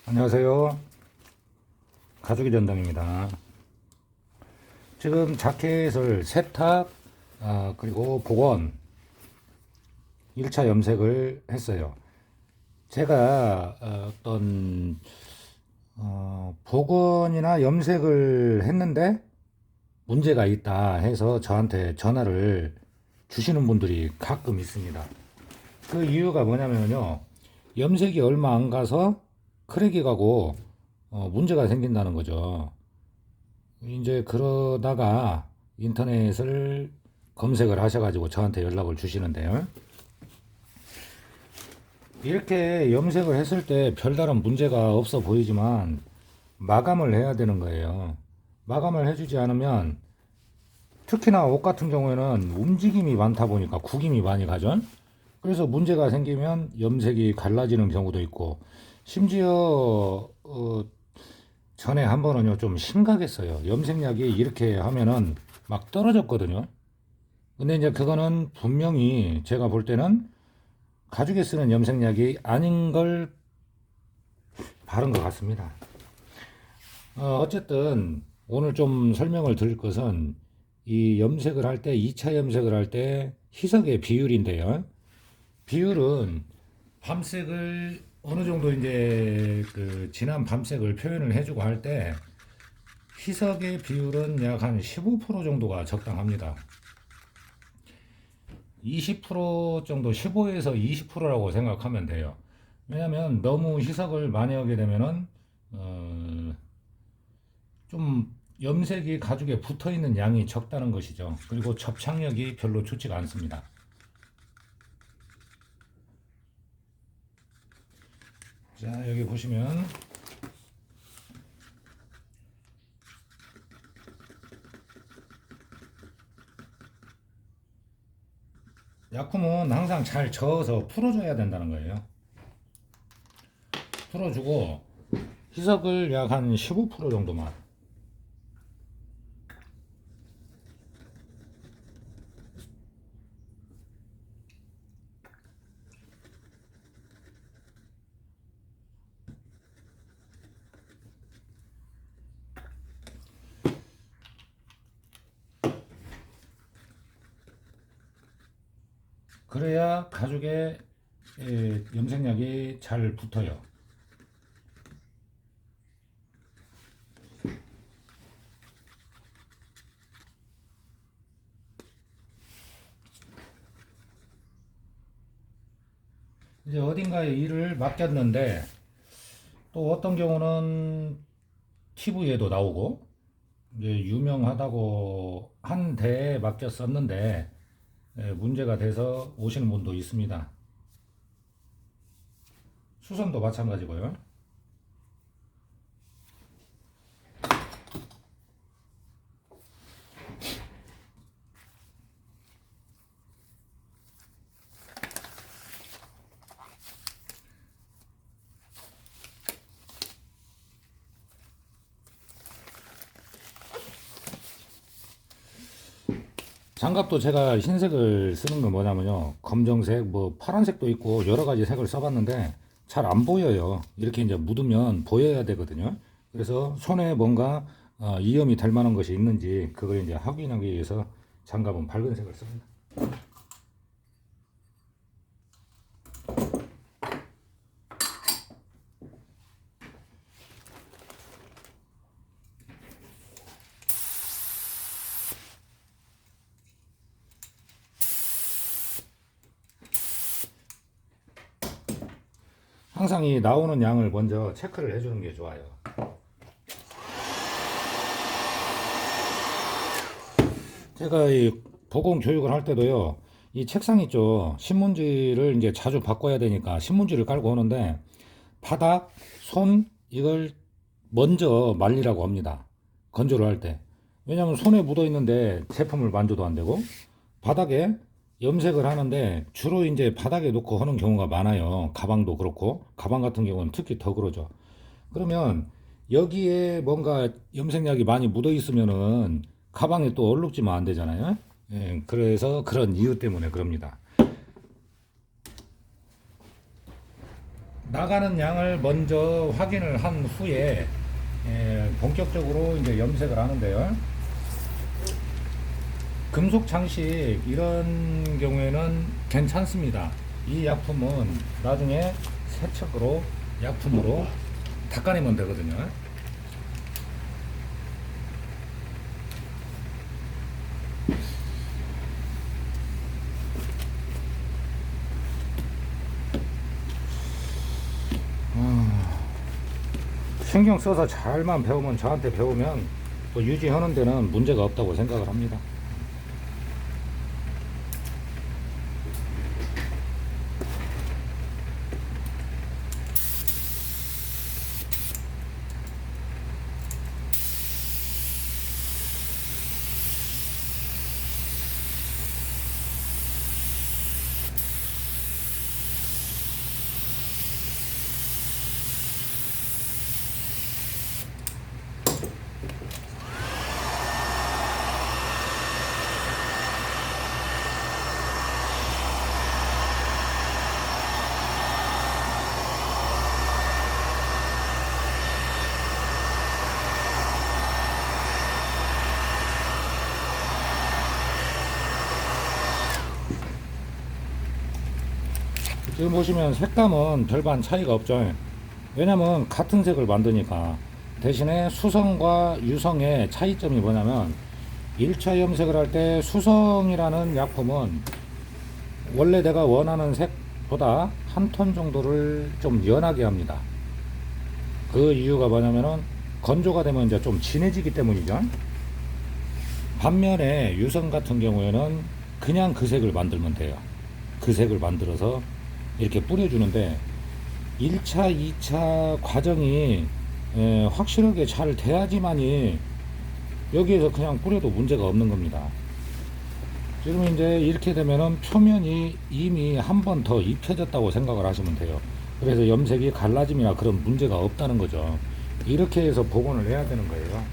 안녕하세요. 가족의 전당입니다. 지금 자켓을 세탁, 그리고 복원, 1차 염색을 했어요. 제가 어떤 복원이나 염색을 했는데 문제가 있다 해서 저한테 전화를 주시는 분들이 가끔 있습니다. 그 이유가 뭐냐면요. 염색이 얼마 안 가서 크랙이 가고 문제가 생긴다는 거죠. 이제 그러다가 인터넷을 검색을 하셔가지고 저한테 연락을 주시는데요. 이렇게 염색을 했을 때 별다른 문제가 없어 보이지만 마감을 해야 되는 거예요. 마감을 해주지 않으면 특히나 옷 같은 경우에는 움직임이 많다 보니까 구김이 많이 가죠. 그래서 문제가 생기면 염색이 갈라지는 경우도 있고 심지어 전에 한 번은요 좀 심각했어요. 염색약이 이렇게 하면은 막 떨어졌거든요. 근데 이제 그거는 분명히 제가 볼 때는 가죽에 쓰는 염색약이 아닌 걸 바른 것 같습니다. 어쨌든 오늘 좀 설명을 드릴 것은 이 염색을 할 때, 2차 염색을 할 때 희석의 비율인데요. 비율은 밤색을 어느 정도 이제 그 진한 밤색을 표현을 해주고 할 때 희석의 비율은 약 한 15% 정도가 적당합니다. 20% 정도, 15에서 20%라고 생각하면 돼요. 왜냐면 너무 희석을 많이 하게 되면은 좀 염색이 가죽에 붙어 있는 양이 적다는 것이죠. 그리고 접착력이 별로 좋지가 않습니다. 자, 여기 보시면 약품은 항상 잘 저어서 풀어줘야 된다는 거예요. 풀어주고 희석을 약 한 15% 정도만. 그래야 가죽에 염색약이 잘 붙어요. 이제 어딘가에 일을 맡겼는데 또 어떤 경우는 TV에도 나오고 이제 유명하다고 한 대에 맡겼었는데 문제가 돼서 오시는 분도 있습니다. 수선도 마찬가지고요. 장갑도 제가 흰색을 쓰는 건 뭐냐면요. 검정색, 뭐 파란색도 있고 여러 가지 색을 써봤는데 잘 안 보여요. 이렇게 이제 묻으면 보여야 되거든요. 그래서 손에 뭔가 이염이 될 만한 것이 있는지 그걸 이제 확인하기 위해서 장갑은 밝은 색을 씁니다. 항상 이 나오는 양을 먼저 체크를 해주는 게 좋아요. 제가 이 보건 교육을 할 때도요, 이 책상 있죠. 신문지를 이제 자주 바꿔야 되니까 신문지를 깔고 오는데 바닥, 손 이걸 먼저 말리라고 합니다. 건조를 할 때. 왜냐하면 손에 묻어 있는데 제품을 만져도 안 되고 바닥에 염색을 하는데 주로 이제 바닥에 놓고 하는 경우가 많아요. 가방도 그렇고 가방 같은 경우는 특히 더 그러죠. 그러면 여기에 뭔가 염색약이 많이 묻어 있으면은 가방에 또 얼룩지면 안 되잖아요. 예, 그래서 그런 이유 때문에 그럽니다. 나가는 양을 먼저 확인을 한 후에 본격적으로 이제 염색을 하는데요. 금속 장식 이런 경우에는 괜찮습니다. 이 약품은 나중에 세척으로 약품으로 닦아내면 되거든요. 신경 써서 잘만 배우면, 저한테 배우면 또 유지하는 데는 문제가 없다고 생각을 합니다. 지금 보시면 색감은 별반 차이가 없죠. 왜냐면 같은 색을 만드니까. 대신에 수성과 유성의 차이점이 뭐냐면 1차 염색을 할 때 수성이라는 약품은 원래 내가 원하는 색보다 한 톤 정도를 좀 연하게 합니다. 그 이유가 뭐냐면은 건조가 되면 이제 좀 진해지기 때문이죠. 반면에 유성 같은 경우에는 그냥 그 색을 만들면 돼요. 그 색을 만들어서 이렇게 뿌려주는데 1차, 2차 과정이 확실하게 잘 돼야지만이 여기에서 그냥 뿌려도 문제가 없는 겁니다. 지금 이제 이렇게 되면은 표면이 이미 한 번 더 입혀졌다고 생각을 하시면 돼요. 그래서 염색이 갈라짐이나 그런 문제가 없다는 거죠. 이렇게 해서 복원을 해야 되는 거예요.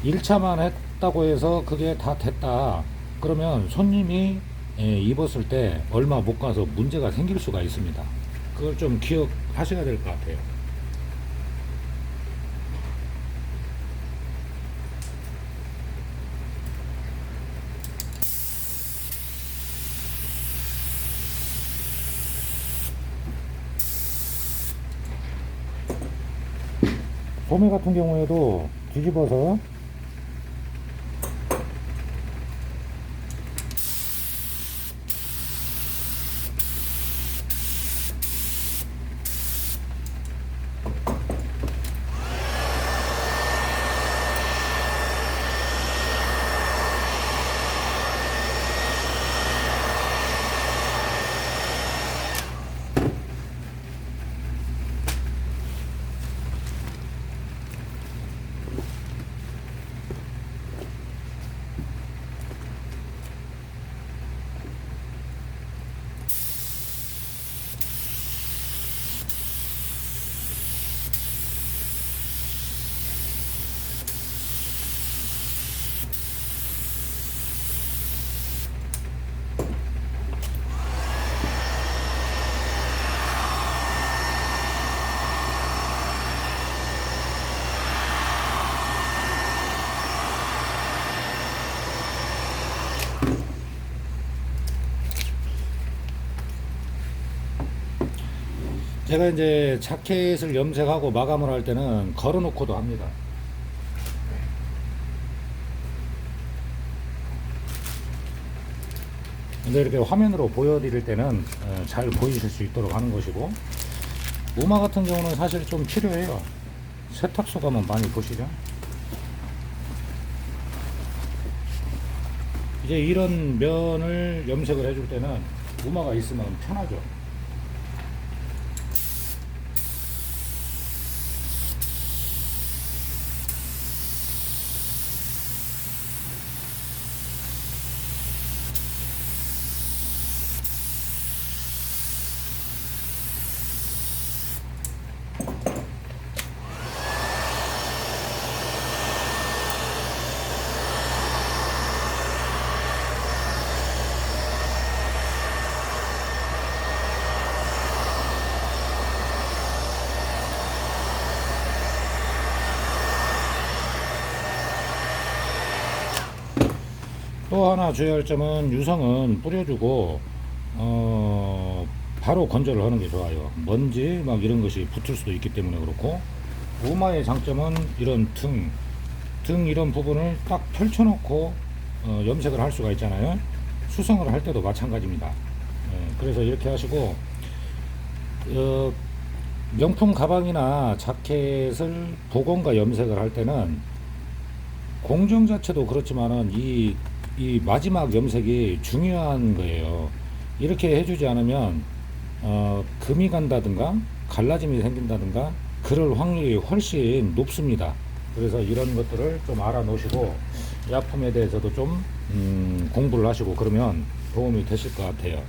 1차만 했다고 해서 그게 다 됐다 그러면 손님이 입었을 때 얼마 못 가서 문제가 생길 수가 있습니다. 그걸 좀 기억하셔야 될 것 같아요. 소매 같은 경우에도 뒤집어서 제가 이제 자켓을 염색하고 마감을 할 때는 걸어 놓고도 합니다. 근데 이렇게 화면으로 보여드릴 때는 잘 보이실 수 있도록 하는 것이고, 우마 같은 경우는 사실 좀 필요해요. 세탁소가만 많이 보시죠. 이제 이런 면을 염색을 해줄 때는 우마가 있으면 편하죠. 또 하나 주의할 점은 유성은 뿌려주고 바로 건조를 하는 게 좋아요. 먼지 막 이런 것이 붙을 수도 있기 때문에 그렇고, 우마의 장점은 이런 등 이런 부분을 딱 펼쳐놓고 염색을 할 수가 있잖아요. 수성을 할 때도 마찬가지입니다. 그래서 이렇게 하시고, 명품 가방이나 자켓을 복원과 염색을 할 때는 공정 자체도 그렇지만은 이 마지막 염색이 중요한 거예요. 이렇게 해주지 않으면 금이 간다든가 갈라짐이 생긴다든가 그럴 확률이 훨씬 높습니다. 그래서 이런 것들을 좀 알아 놓으시고 약품에 대해서도 좀 공부를 하시고 그러면 도움이 되실 것 같아요.